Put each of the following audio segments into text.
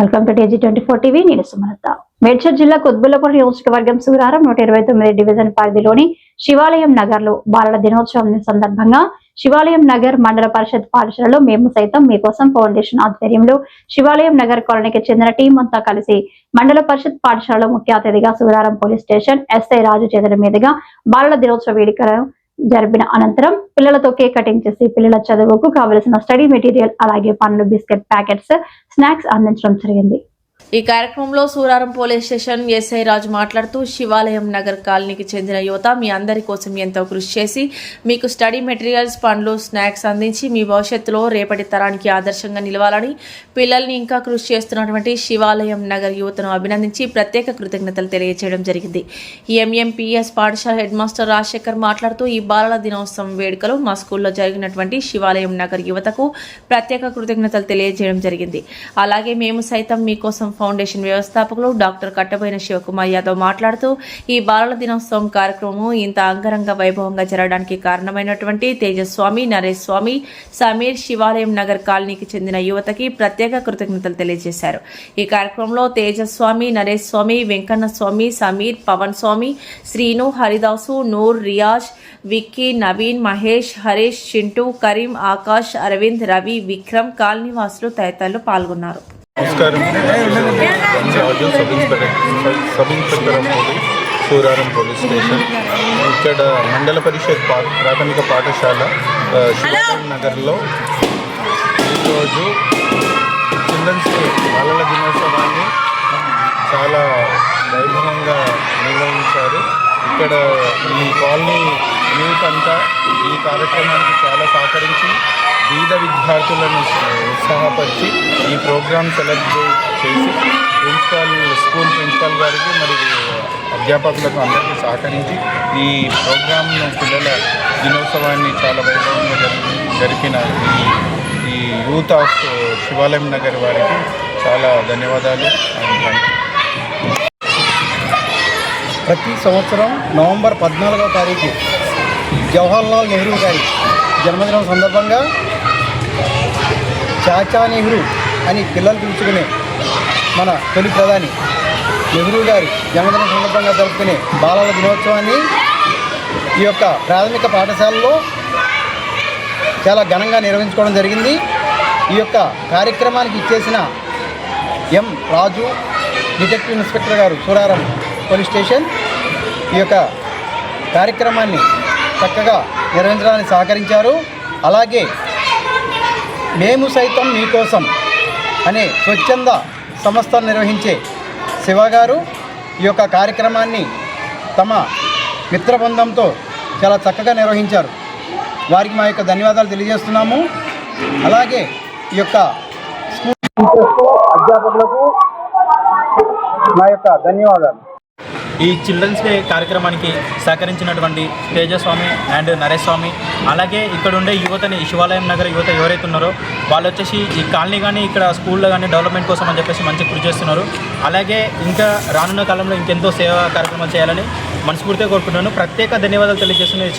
Welcome to TG24 TV. నేను సుమలత. మేడ్చల్ జిల్లా కుత్బుల్లాపూర్ నియోజకవర్గం సూరారం 129 డివిజన్ పరిధిలోని శివాలయం నగర్ లో బాలల దినోత్సవం సందర్భంగా శివాలయం నగర్ మండల పరిషత్ పాఠశాలలో మేము సైతం మీకోసం ఫౌండేషన్ ఆధ్వర్యంలో శివాలయం నగర్ కాలనీకి చెందిన టీం అంతా కలిసి మండల పరిషత్ పాఠశాలలో ముఖ్య అతిథిగా సూరారం పోలీస్ స్టేషన్ ఎస్ఐ రాజు చేతుల మీదుగా బాలల దినోత్సవ వేడుకలను జరిపిన అనంతరం పిల్లలతో కేక్ కటింగ్ చేసి పిల్లల చదువుకు కావలసిన స్టడీ మెటీరియల్ అలాగే పండ్లు, బిస్కెట్ ప్యాకెట్స్, స్నాక్స్ అందించడం జరిగింది. ఈ కార్యక్రమంలో సూరారం పోలీస్ స్టేషన్ ఎస్ఐ రాజు మాట్లాడుతూ శివాలయం నగర్ కాలనీకి చెందిన యువత మీ అందరి కోసం ఎంతో కృషి చేసి మీకు స్టడీ మెటీరియల్స్, పండ్లు, స్నాక్స్ అందించి మీ భవిష్యత్తులో రేపటి తరానికి ఆదర్శంగా నిలవాలని పిల్లల్ని ఇంకా కృషి చేస్తున్నటువంటి శివాలయం నగర్ యువతను అభినందించి ప్రత్యేక కృతజ్ఞతలు తెలియజేయడం జరిగింది. ఎంఎంపీఎస్ పాఠశాల హెడ్ మాస్టర్ రాజశేఖర్ మాట్లాడుతూ ఈ బాలల దినోత్సవం వేడుకలు మా స్కూల్లో జరిగినటువంటి శివాలయం నగర్ యువతకు ప్రత్యేక కృతజ్ఞతలు తెలియజేయడం జరిగింది. అలాగే మేము సైతం మీకోసం ఫౌండేషన్ వ్యవస్థాపకులు డాక్టర్ కట్టబోయిన శివకుమార్ యాదవ్ మాట్లాడుతూ ఈ బాలల దినోత్సవం కార్యక్రమం ఇంత అంగరంగ వైభవంగా జరగడానికి కారణమైనటువంటి తేజస్వామి, నరేష్ స్వామి, సమీర్ శివాలయం నగర్ కాలనీకి చెందిన యువతకి ప్రత్యేక కృతజ్ఞతలు తెలియజేశారు. ఈ కార్యక్రమంలో తేజస్వామి, నరేష్ స్వామి, వెంకన్న స్వామి, సమీర్, పవన్ స్వామి, శ్రీను, హరిదాసు, నూర్, రియాజ్, విక్కీ, నవీన్, మహేష్, హరీష్, చింటూ, కరీం, ఆకాష్, అరవింద్, రవి, విక్రమ్, కాలనీ వాసులు తదితరులు పాల్గొన్నారు. నమస్కారం. Raju sub inspector of police, Suraram police station. ఇక్కడ మండల పరిషత్ ప్రాథమిక పాఠశాల శివాలయం నగర్లో ఈరోజు చిల్డ్రన్స్ డే బాలల దినోత్సవాన్ని చాలా వైభవంగా నిర్వహించారు. ఇక్కడ ఈ కాలనీ యూత్ అంతా ఈ కార్యక్రమానికి చాలా సహకరించి బీద విద్యార్థులను ఉత్సాహపరిచి ఈ ప్రోగ్రామ్ సెలెక్ట్ చేసి స్కూల్ ప్రిన్సిపాల్ గారికి మరియు అధ్యాపకులకు అందరికీ సహకరించి ఈ ప్రోగ్రామ్ను పిల్లల దినోత్సవాన్ని చాలా వైభవంగా జరిపిన ఈ యూత్ ఆఫ్ శివాలయం నగర్ వారికి చాలా ధన్యవాదాలు. ప్రతి సంవత్సరం నవంబర్ 14వ తారీఖు జవహర్లాల్ నెహ్రూ గారి జన్మదినం సందర్భంగా చాచా నెహ్రూ అని పిల్లలు పిలుచుకునే మన తొలి ప్రధాని నెహ్రూ గారి జన్మదినం సందర్భంగా జరుపుకునే బాలల దినోత్సవాన్ని ఈ యొక్క ప్రాథమిక పాఠశాలలో చాలా ఘనంగా నిర్వహించుకోవడం జరిగింది. ఈ యొక్క కార్యక్రమానికి ఇచ్చేసిన ఎం రాజు డిటెక్టివ్ ఇన్స్పెక్టర్ గారు సూరారం పోలీస్ స్టేషన్ ఈ యొక్క కార్యక్రమాన్ని చక్కగా నిర్వహించడానికి సహకరించారు. అలాగే మేము సైతం మీకోసం అనే స్వచ్ఛంద సంస్థను నిర్వహించే శివ గారు ఈ యొక్క కార్యక్రమాన్ని తమ మిత్రబృందంతో చాలా చక్కగా నిర్వహించారు. వారికి మా యొక్క ధన్యవాదాలు తెలియజేస్తున్నాము. అలాగే ఈ యొక్క స్కూల్ టీచర్స్కు, అధ్యాపకులకు మా యొక్క ధన్యవాదాలు. ఈ చిల్డ్రన్స్ డే కార్యక్రమానికి సహకరించినటువంటి తేజస్వామి అండ్ నరేష్ స్వామి, అలాగే ఇక్కడ ఉండే యువతని, శివాలయం నగర్ యువత ఎవరైతే ఉన్నారో వాళ్ళు వచ్చేసి ఈ కాలనీ కానీ ఇక్కడ స్కూల్లో కానీ డెవలప్మెంట్ కోసం అని చెప్పేసి మంచి కృషి చేస్తున్నారు. అలాగే ఇంకా రానున్న కాలంలో ఇంకెంతో సేవా కార్యక్రమాలు చేయాలని మనస్ఫూర్తిగా కోరుకుంటున్నాను. ప్రత్యేక ధన్యవాదాలు తెలియజేస్తున్న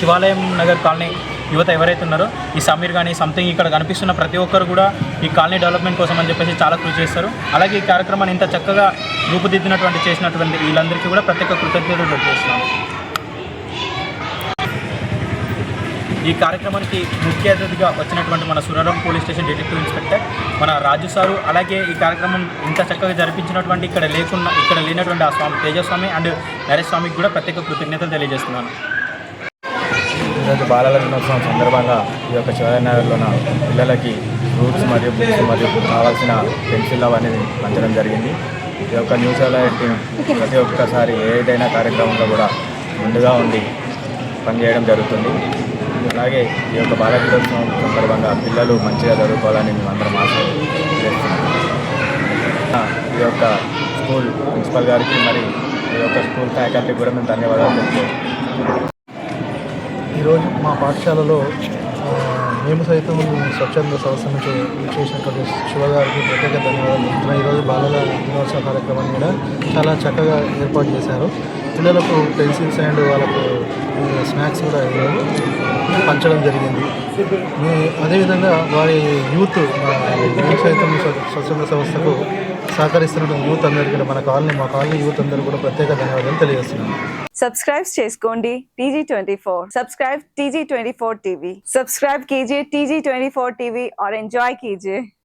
శివాలయం నగర్ కాలనీ యువత ఎవరైతే ఉన్నారో ఈ సమీర్ కానీ సంథింగ్ ఇక్కడ కనిపిస్తున్న ప్రతి ఒక్కరు కూడా ఈ కాలనీ డెవలప్మెంట్ కోసం అని చెప్పేసి చాలా కృషి చేస్తారు. అలాగే ఈ కార్యక్రమాన్ని ఇంత చక్కగా రూపుదిద్దినటువంటి చేసినటువంటి వీళ్ళందరికీ కూడా ప్రత్యేక కృతజ్ఞతలు తెలియజేస్తున్నాను. ఈ కార్యక్రమానికి ముఖ్య అతిథిగా వచ్చినటువంటి మన Suraram police station detective inspector మన రాజు సారు, అలాగే ఈ కార్యక్రమం ఇంత చక్కగా జరిపించినటువంటి ఇక్కడ లేనటువంటి ఆ స్వామి తేజస్వామి అండ్ నరేష్ స్వామికి కూడా ప్రత్యేక కృతజ్ఞతలు తెలియజేస్తున్నాను. ఈరోజు బాలల దినోత్సవం సందర్భంగా ఈ యొక్క శివాలయంలో పిల్లలకి ఫ్రూట్స్ మరియు బుక్స్ మరియు కావాల్సిన పెన్సిల్ అనేది పంచడం జరిగింది. ఈ యొక్క న్యూస్ అలర్ట్ టీం ప్రతి ఒక్కసారి ఏదైనా కార్యక్రమంలో కూడా ముందుగా ఉండి పనిచేయడం జరుగుతుంది. అలాగే ఈ యొక్క బాలల దినోత్సవం సందర్భంగా పిల్లలు మంచిగా చదువుకోవాలని మేమందరం ఆశిస్తున్నాం. ఈ యొక్క స్కూల్ ప్రిన్సిపల్ గారికి మరి ఈ యొక్క స్కూల్ ఫ్యాకల్టీకి కూడా మేము ధన్యవాదాలు తెలుపుతున్నాం. ఈరోజు మా పాఠశాలలో మేము సైతం స్వచ్ఛంద సంస్థ చేసినటువంటి శివగారికి ప్రత్యేక ధన్యవాదాలు. ఈరోజు బాలల దినోత్సవ కార్యక్రమాన్ని కూడా చాలా చక్కగా ఏర్పాటు చేశారు. పిల్లలకు పెన్సిల్స్ అండ్ వాళ్ళకు స్నాక్స్ కూడా ఈరోజు పంచడం జరిగింది. అదేవిధంగా వారి యూత్ మేము సైతం స్వచ్ఛంద సంస్థకు సహకరిస్తున్నటువంటి యూత్ అందరికీ కూడా మా కాలనీ యూత్ అందరూ కూడా ప్రత్యేక ధన్యవాదాలు తెలియజేస్తున్నాను. सब्सक्राइब చేసుకోండి TG24. Subscribe TG24 TV. Subscribe कीजिए TG24 TV और एंजॉय कीजिए.